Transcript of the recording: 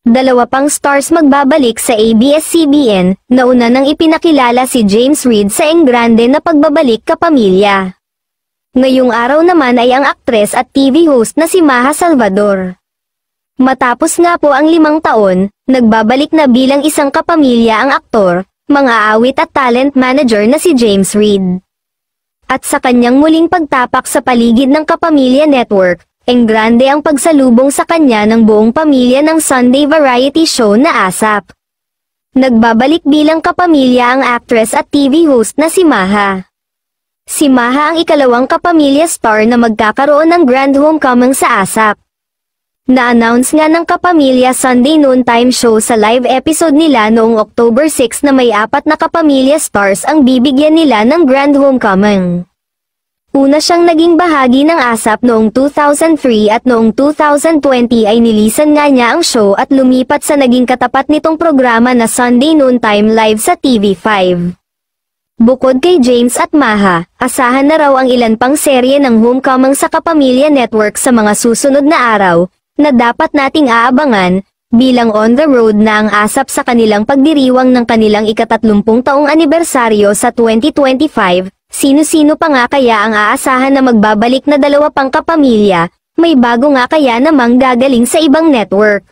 Dalawa pang stars magbabalik sa ABS-CBN, nauna nang ipinakilala si James Reid sa Engrande na pagbabalik kapamilya. Ngayong araw naman ay ang aktres at TV host na si Maha Salvador. Matapos nga po ang 5 taon, nagbabalik na bilang isang kapamilya ang aktor, mga awit at talent manager na si James Reid. At sa kanyang muling pagtapak sa paligid ng Kapamilya Network, Engrande ang pagsalubong sa kanya ng buong pamilya ng Sunday variety show na ASAP. Nagbabalik bilang kapamilya ang actress at TV host na si Maha. Si Maha ang ikalawang kapamilya star na magkakaroon ng grand homecoming sa ASAP. Na-announce nga ng Kapamilya Sunday Noontime Show sa live episode nila noong October 6 na may 4 na kapamilya stars ang bibigyan nila ng grand homecoming. Una siyang naging bahagi ng ASAP noong 2003 at noong 2020 ay nilisan nga niya ang show at lumipat sa naging katapat nitong programa na Sunday Noontime Live sa TV5. Bukod kay James at Maha, asahan na raw ang ilan pang serye ng homecoming sa Kapamilya Network sa mga susunod na araw, na dapat nating aabangan, bilang on the road na ang ASAP sa kanilang pagdiriwang ng kanilang ika-30 taong anibersaryo sa 2025. Sino-sino pa nga kaya ang aasahan na magbabalik na 2 pang kapamilya, may bago nga kaya namang gagaling sa ibang network.